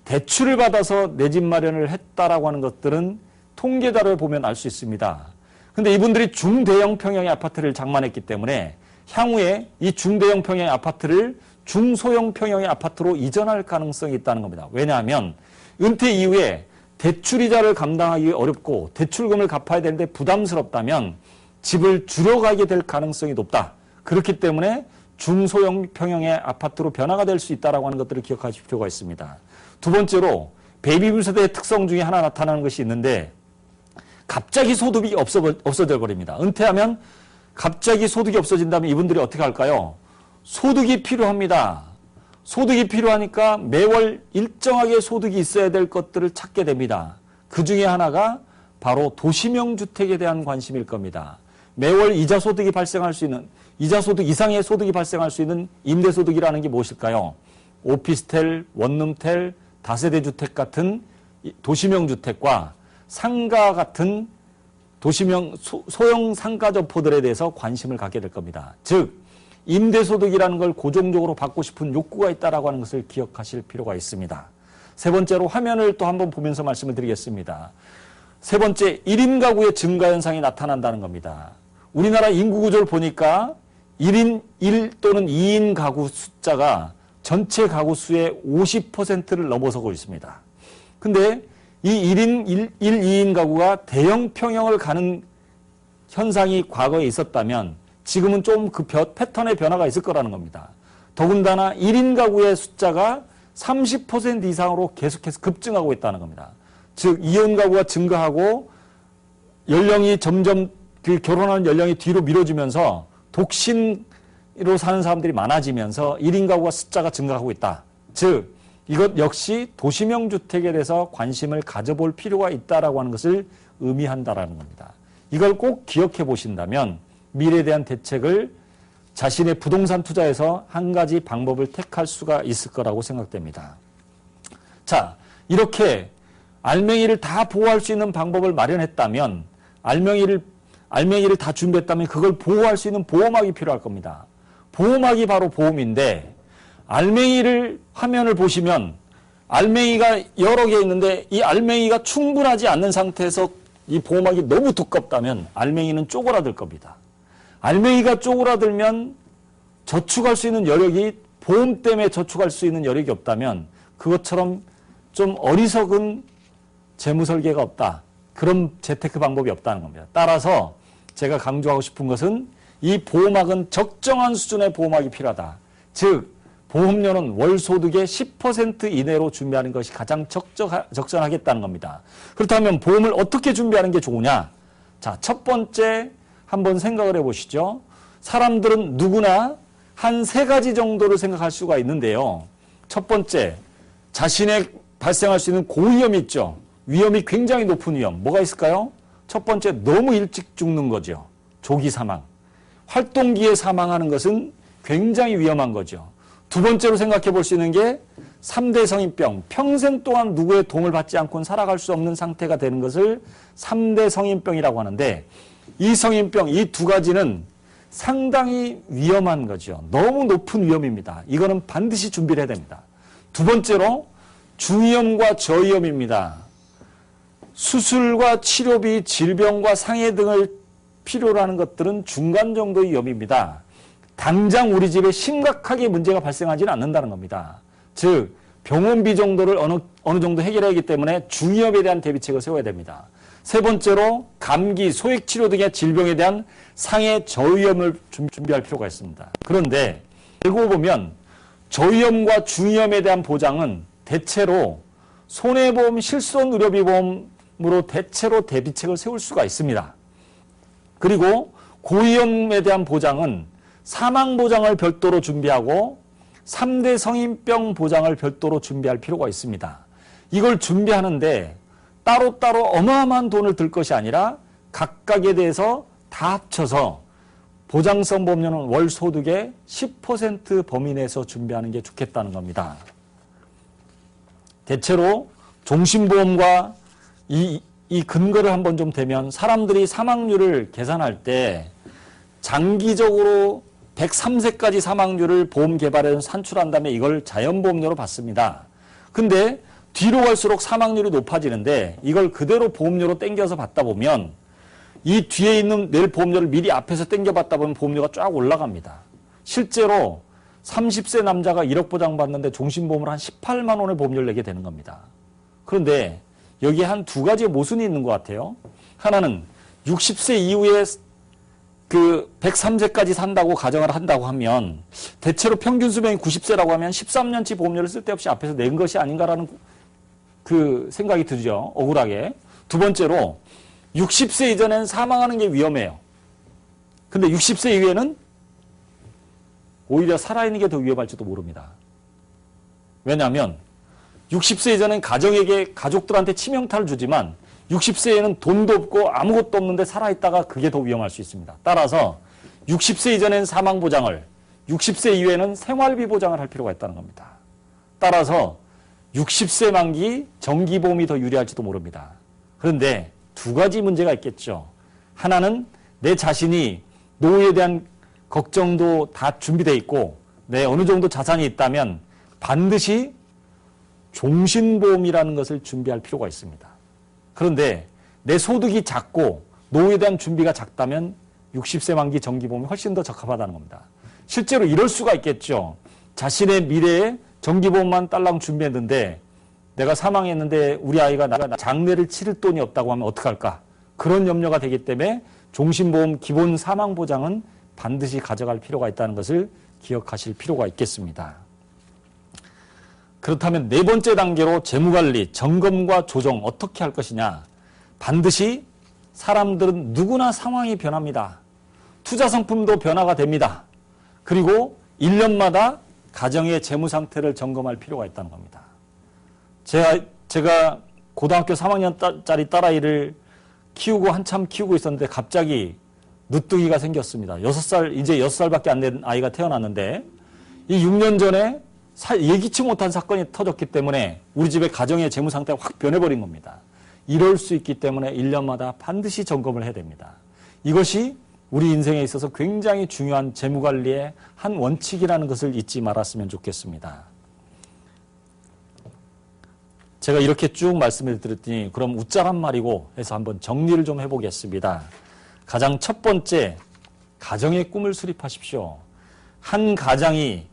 대출을 받아서 내 집 마련을 했다라고 하는 것들은 통계 자료를 보면 알 수 있습니다. 그런데 이분들이 중대형 평형의 아파트를 장만했기 때문에 향후에 이 중대형 평형의 아파트를 중소형 평형의 아파트로 이전할 가능성이 있다는 겁니다. 왜냐하면 은퇴 이후에 대출이자를 감당하기 어렵고 대출금을 갚아야 되는데 부담스럽다면 집을 줄여가게 될 가능성이 높다. 그렇기 때문에 중소형 평형의 아파트로 변화가 될 수 있다라고 하는 것들을 기억하실 필요가 있습니다. 두 번째로 베이비붐 세대의 특성 중에 하나 나타나는 것이 있는데 갑자기 소득이 없어져 버립니다. 은퇴하면 갑자기 소득이 없어진다면 이분들이 어떻게 할까요? 소득이 필요합니다. 소득이 필요하니까 매월 일정하게 소득이 있어야 될 것들을 찾게 됩니다. 그 중에 하나가 바로 도시명 주택에 대한 관심일 겁니다. 매월 이자 소득이 발생할 수 있는, 이자 소득 이상의 소득이 발생할 수 있는 임대소득이라는 게 무엇일까요? 오피스텔, 원룸텔, 다세대 주택 같은 도시명 주택과 상가 같은 도시명 소형 상가 점포들에 대해서 관심을 갖게 될 겁니다. 즉 임대소득이라는 걸 고정적으로 받고 싶은 욕구가 있다라고 하는 것을 기억하실 필요가 있습니다. 세 번째로 화면을 또 한번 보면서 말씀을 드리겠습니다. 세 번째, 1인 가구의 증가 현상이 나타난다는 겁니다. 우리나라 인구 구조를 보니까 1인 1 또는 2인 가구 숫자가 전체 가구 수의 50%를 넘어서고 있습니다. 근데 이 1인 1, 2인 가구가 대형 평형을 가는 현상이 과거에 있었다면 지금은 좀 그 패턴의 변화가 있을 거라는 겁니다. 더군다나 1인 가구의 숫자가 30% 이상으로 계속해서 급증하고 있다는 겁니다. 즉 이혼 가구가 증가하고 연령이 점점 그 결혼하는 연령이 뒤로 미뤄지면서 독신으로 사는 사람들이 많아지면서 1인 가구가 숫자가 증가하고 있다. 즉 이것 역시 도시명 주택에 대해서 관심을 가져볼 필요가 있다라고 하는 것을 의미한다라는 겁니다. 이걸 꼭 기억해 보신다면 미래에 대한 대책을 자신의 부동산 투자에서 한 가지 방법을 택할 수가 있을 거라고 생각됩니다. 자, 이렇게 알맹이를 다 보호할 수 있는 방법을 마련했다면 알맹이를 다 준비했다면 그걸 보호할 수 있는 보호막이 필요할 겁니다. 보호막이 바로 보험인데 알맹이를 화면을 보시면 알맹이가 여러 개 있는데 이 알맹이가 충분하지 않는 상태에서 이 보호막이 너무 두껍다면 알맹이는 쪼그라들 겁니다. 알맹이가 쪼그라들면 저축할 수 있는 여력이 보험 때문에 저축할 수 있는 여력이 없다면 그것처럼 좀 어리석은 재무 설계가 없다. 그런 재테크 방법이 없다는 겁니다. 따라서 제가 강조하고 싶은 것은 이 보호막은 적정한 수준의 보호막이 필요하다. 즉 보험료는 월 소득의 10% 이내로 준비하는 것이 가장 적절하겠다는 겁니다. 그렇다면 보험을 어떻게 준비하는 게 좋으냐? 자, 첫 번째 한번 생각을 해보시죠. 사람들은 누구나 한 세 가지 정도를 생각할 수가 있는데요. 첫 번째, 자신의 발생할 수 있는 고위험이 있죠. 위험이 굉장히 높은 위험. 뭐가 있을까요? 첫 번째, 너무 일찍 죽는 거죠. 조기 사망. 활동기에 사망하는 것은 굉장히 위험한 거죠. 두 번째로 생각해 볼 수 있는 게 3대 성인병. 평생 동안 누구의 도움을 받지 않고는 살아갈 수 없는 상태가 되는 것을 3대 성인병이라고 하는데 이 성인병, 이 두 가지는 상당히 위험한 거죠. 너무 높은 위험입니다. 이거는 반드시 준비를 해야 됩니다. 두 번째로 중위험과 저위험입니다. 수술과 치료비, 질병과 상해 등을 필요로 하는 것들은 중간 정도의 위험입니다. 당장 우리 집에 심각하게 문제가 발생하지는 않는다는 겁니다. 즉 병원비 정도를 어느 정도 해결해야 하기 때문에 중위험에 대한 대비책을 세워야 됩니다. 세 번째로 감기, 소액치료 등의 질병에 대한 상해 저위험을 준비할 필요가 있습니다. 그런데 알고 보면 저위험과 중위험에 대한 보장은 대체로 손해보험, 실손의료비보험으로 대체로 대비책을 세울 수가 있습니다. 그리고 고위험에 대한 보장은 사망보장을 별도로 준비하고 3대 성인병 보장을 별도로 준비할 필요가 있습니다. 이걸 준비하는데 따로따로 어마어마한 돈을 들 것이 아니라 각각에 대해서 다 합쳐서 보장성 보험료는 월 소득의 10% 범위 내에서 준비하는 게 좋겠다는 겁니다. 대체로 종신보험과 이 근거를 한번 좀 대면 사람들이 사망률을 계산할 때 장기적으로 103세까지 사망률을 보험 개발에서 산출한 다음에 이걸 자연보험료로 받습니다. 근데 뒤로 갈수록 사망률이 높아지는데 이걸 그대로 보험료로 땡겨서 받다 보면 이 뒤에 있는 내일 보험료를 미리 앞에서 땡겨받다 보면 보험료가 쫙 올라갑니다. 실제로 30세 남자가 1억 보장받는데 종신보험을 한 18만 원의 보험료를 내게 되는 겁니다. 그런데 여기에 한 두 가지의 모순이 있는 것 같아요. 하나는 60세 이후에 그 103세까지 산다고 가정을 한다고 하면 대체로 평균 수명이 90세라고 하면 13년치 보험료를 쓸데없이 앞에서 낸 것이 아닌가라는 그 생각이 들죠. 억울하게. 두 번째로 60세 이전엔 사망하는 게 위험해요. 근데 60세 이후에는 오히려 살아있는 게 더 위험할지도 모릅니다. 왜냐하면 60세 이전엔 가족들한테 치명타를 주지만 60세에는 돈도 없고 아무것도 없는데 살아있다가 그게 더 위험할 수 있습니다. 따라서 60세 이전엔 사망보장을, 60세 이후에는 생활비 보장을 할 필요가 있다는 겁니다. 따라서 60세 만기 정기보험이 더 유리할지도 모릅니다. 그런데 두 가지 문제가 있겠죠. 하나는 내 자신이 노후에 대한 걱정도 다 준비되어 있고 내 어느 정도 자산이 있다면 반드시 종신보험이라는 것을 준비할 필요가 있습니다. 그런데 내 소득이 작고 노후에 대한 준비가 작다면 60세 만기 정기보험이 훨씬 더 적합하다는 겁니다. 실제로 이럴 수가 있겠죠. 자신의 미래에 정기보험만 딸랑 준비했는데 내가 사망했는데 우리 아이가 장례를 치를 돈이 없다고 하면 어떡할까? 그런 염려가 되기 때문에 종신보험 기본 사망보장은 반드시 가져갈 필요가 있다는 것을 기억하실 필요가 있겠습니다. 그렇다면 네 번째 단계로 재무관리, 점검과 조정 어떻게 할 것이냐. 반드시 사람들은 누구나 상황이 변합니다. 투자 상품도 변화가 됩니다. 그리고 1년마다 가정의 재무 상태를 점검할 필요가 있다는 겁니다. 제가 고등학교 3학년짜리 딸아이를 키우고 한참 키우고 있었는데 갑자기 늦둥이가 생겼습니다. 6살, 이제 6살밖에 안 된 아이가 태어났는데 이 6년 전에 예기치 못한 사건이 터졌기 때문에 우리 집의 가정의 재무 상태가 확 변해버린 겁니다. 이럴 수 있기 때문에 1년마다 반드시 점검을 해야 됩니다. 이것이 우리 인생에 있어서 굉장히 중요한 재무관리의 한 원칙이라는 것을 잊지 말았으면 좋겠습니다. 제가 이렇게 쭉 말씀을 드렸더니 그럼 웃자란 말이고 해서 한번 정리를 좀 해보겠습니다. 가장 첫 번째, 가정의 꿈을 수립하십시오. 한 가정의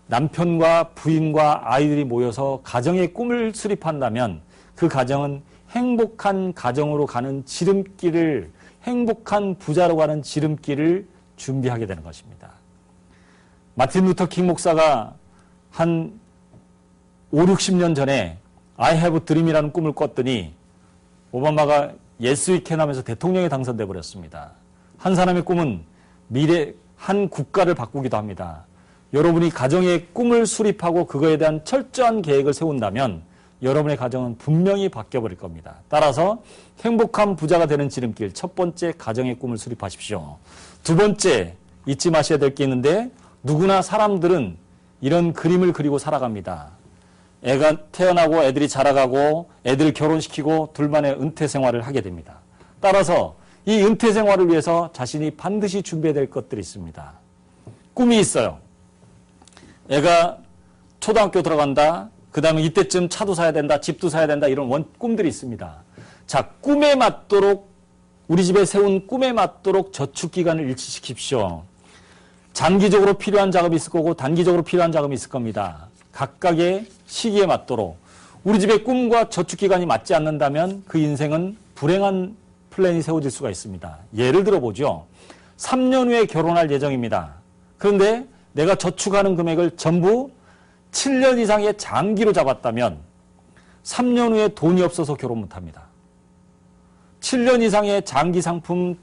남편과 부인과 아이들이 모여서 가정의 꿈을 수립한다면 그 가정은 행복한 가정으로 가는 지름길을, 행복한 부자로 가는 지름길을 준비하게 되는 것입니다. 마틴 루터 킹 목사가 한 5, 60년 전에 I have a dream이라는 꿈을 꿨더니 오바마가 yes we can 하면서 대통령에 당선돼 버렸습니다. 한 사람의 꿈은 한 국가를 바꾸기도 합니다. 여러분이 가정의 꿈을 수립하고 그거에 대한 철저한 계획을 세운다면 여러분의 가정은 분명히 바뀌어버릴 겁니다. 따라서 행복한 부자가 되는 지름길, 첫 번째 가정의 꿈을 수립하십시오. 두 번째, 잊지 마셔야 될 게 있는데 누구나 사람들은 이런 그림을 그리고 살아갑니다. 애가 태어나고 애들이 자라가고 애들 결혼시키고 둘만의 은퇴 생활을 하게 됩니다. 따라서 이 은퇴 생활을 위해서 자신이 반드시 준비해야 될 것들이 있습니다. 꿈이 있어요. 애가 초등학교 들어간다. 그 다음에 이때쯤 차도 사야 된다. 집도 사야 된다. 이런 꿈들이 있습니다. 자, 꿈에 맞도록 우리 집에 세운 꿈에 맞도록 저축기간을 일치시킵시오. 장기적으로 필요한 자금이 있을 거고 단기적으로 필요한 자금이 있을 겁니다. 각각의 시기에 맞도록 우리 집의 꿈과 저축기간이 맞지 않는다면 그 인생은 불행한 플랜이 세워질 수가 있습니다. 예를 들어보죠. 3년 후에 결혼할 예정입니다. 그런데 내가 저축하는 금액을 전부 7년 이상의 장기로 잡았다면 3년 후에 돈이 없어서 결혼 못합니다. 7년 이상의 장기 상품,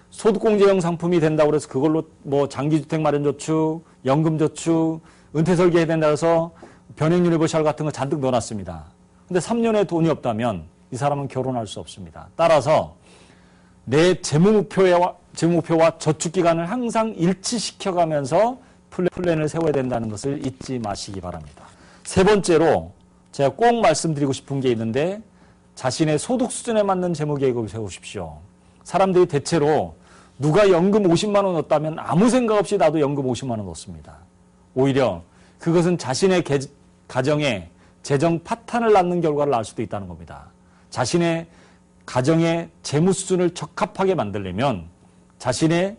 소득공제형 상품이 된다고 해서 그걸로 뭐 장기주택 마련저축, 연금저축, 은퇴설계 된다고 해서 변액유니버셜 같은 거 잔뜩 넣어놨습니다. 근데 3년에 돈이 없다면 이 사람은 결혼할 수 없습니다. 따라서 내 재무목표와 저축기간을 항상 일치시켜가면서 플랜을 세워야 된다는 것을 잊지 마시기 바랍니다. 세 번째로 제가 꼭 말씀드리고 싶은 게 있는데 자신의 소득 수준에 맞는 재무계획을 세우십시오. 사람들이 대체로 누가 연금 50만 원 넣었다면 아무 생각 없이 나도 연금 50만 원 넣습니다. 오히려 그것은 자신의 가정에 재정 파탄을 낳는 결과를 낳을 수도 있다는 겁니다. 자신의 가정의 재무 수준을 적합하게 만들려면 자신의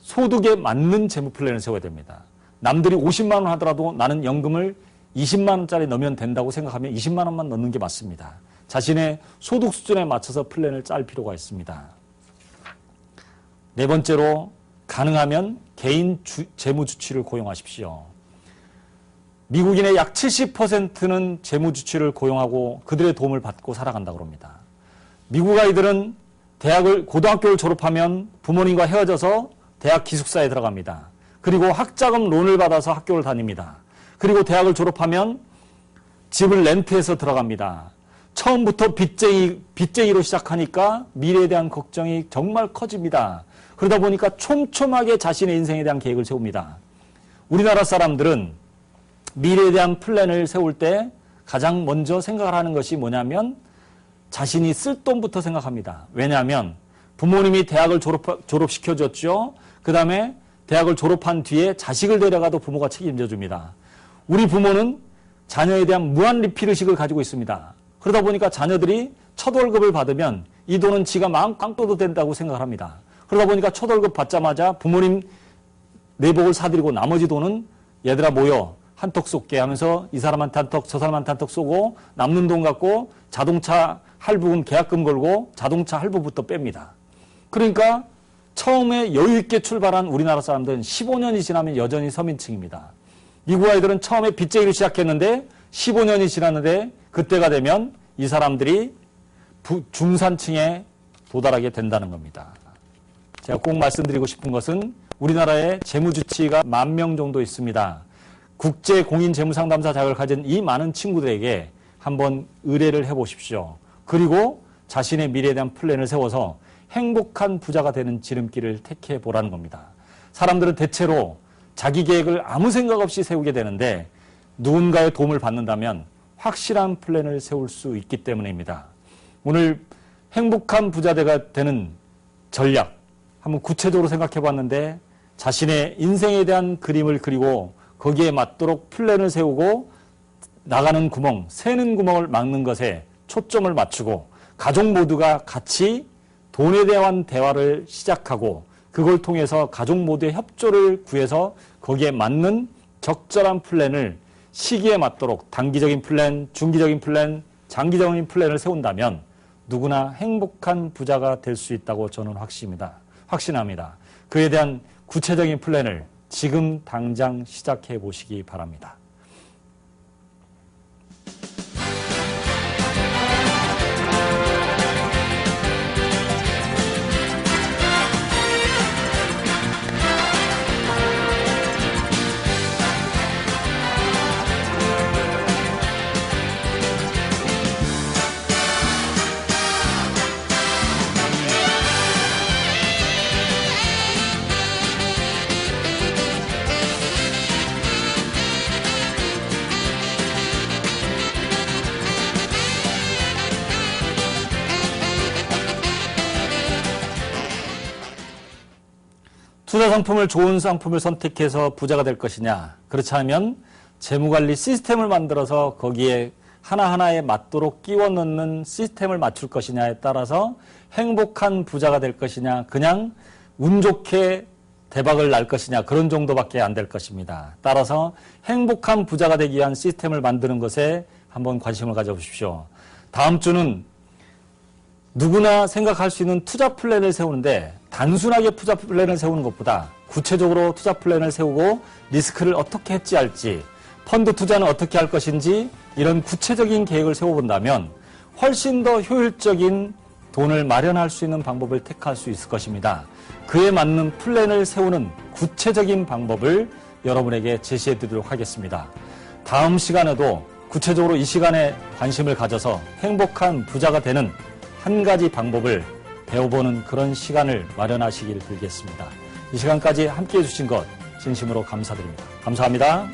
소득에 맞는 재무 플랜을 세워야 됩니다. 남들이 50만 원 하더라도 나는 연금을 20만 원짜리 넣으면 된다고 생각하면 20만 원만 넣는 게 맞습니다. 자신의 소득 수준에 맞춰서 플랜을 짤 필요가 있습니다. 네 번째로 가능하면 개인 재무주치를 고용하십시오. 미국인의 약 70%는 재무주치를 고용하고 그들의 도움을 받고 살아간다고 합니다. 미국 아이들은 고등학교를 졸업하면 부모님과 헤어져서 대학 기숙사에 들어갑니다. 그리고 학자금 론을 받아서 학교를 다닙니다. 그리고 대학을 졸업하면 집을 렌트해서 들어갑니다. 처음부터 빚쟁이로 시작하니까 미래에 대한 걱정이 정말 커집니다. 그러다 보니까 촘촘하게 자신의 인생에 대한 계획을 세웁니다. 우리나라 사람들은 미래에 대한 플랜을 세울 때 가장 먼저 생각을 하는 것이 뭐냐면 자신이 쓸 돈부터 생각합니다. 왜냐하면 부모님이 대학을 졸업시켜줬죠. 그 다음에 대학을 졸업한 뒤에 자식을 데려가도 부모가 책임져 줍니다. 우리 부모는 자녀에 대한 무한 리필의식을 가지고 있습니다. 그러다 보니까 자녀들이 첫 월급을 받으면 이 돈은 지가 마음 깡떠도 된다고 생각을 합니다. 그러다 보니까 첫 월급 받자마자 부모님 내복을 사드리고 나머지 돈은 얘들아 모여 한턱 쏠게 하면서 이 사람한테 한턱 저 사람한테 한턱 쏘고 남는 돈 갖고 자동차 할부금 계약금 걸고 자동차 할부부터 뺍니다. 그러니까 처음에 여유 있게 출발한 우리나라 사람들은 15년이 지나면 여전히 서민층입니다. 미국 아이들은 처음에 빚쟁이로 시작했는데 15년이 지났는데 그때가 되면 이 사람들이 중산층에 도달하게 된다는 겁니다. 제가 꼭 말씀드리고 싶은 것은 우리나라에 재무주치가 10,000명 정도 있습니다. 국제공인재무상담사 자격을 가진 이 많은 친구들에게 한번 의뢰를 해보십시오. 그리고 자신의 미래에 대한 플랜을 세워서 행복한 부자가 되는 지름길을 택해 보라는 겁니다. 사람들은 대체로 자기 계획을 아무 생각 없이 세우게 되는데 누군가의 도움을 받는다면 확실한 플랜을 세울 수 있기 때문입니다. 오늘 행복한 부자가 되는 전략 한번 구체적으로 생각해 봤는데 자신의 인생에 대한 그림을 그리고 거기에 맞도록 플랜을 세우고 나가는 구멍, 새는 구멍을 막는 것에 초점을 맞추고 가족 모두가 같이 돈에 대한 대화를 시작하고 그걸 통해서 가족 모두의 협조를 구해서 거기에 맞는 적절한 플랜을 시기에 맞도록 단기적인 플랜, 중기적인 플랜, 장기적인 플랜을 세운다면 누구나 행복한 부자가 될 수 있다고 저는 확신합니다. 그에 대한 구체적인 플랜을 지금 당장 시작해 보시기 바랍니다. 투자 상품을 좋은 상품을 선택해서 부자가 될 것이냐, 그렇지 않으면 재무관리 시스템을 만들어서 거기에 하나하나에 맞도록 끼워 넣는 시스템을 맞출 것이냐에 따라서 행복한 부자가 될 것이냐, 그냥 운 좋게 대박을 날 것이냐, 그런 정도밖에 안 될 것입니다. 따라서 행복한 부자가 되기 위한 시스템을 만드는 것에 한번 관심을 가져보십시오. 다음 주는 누구나 생각할 수 있는 투자 플랜을 세우는데 단순하게 투자 플랜을 세우는 것보다 구체적으로 투자 플랜을 세우고 리스크를 어떻게 해지할지, 펀드 투자는 어떻게 할 것인지 이런 구체적인 계획을 세워본다면 훨씬 더 효율적인 돈을 마련할 수 있는 방법을 택할 수 있을 것입니다. 그에 맞는 플랜을 세우는 구체적인 방법을 여러분에게 제시해 드리도록 하겠습니다. 다음 시간에도 구체적으로 이 시간에 관심을 가져서 행복한 부자가 되는 한 가지 방법을 배워보는 그런 시간을 마련하시길 빌겠습니다. 이 시간까지 함께해 주신 것 진심으로 감사드립니다. 감사합니다.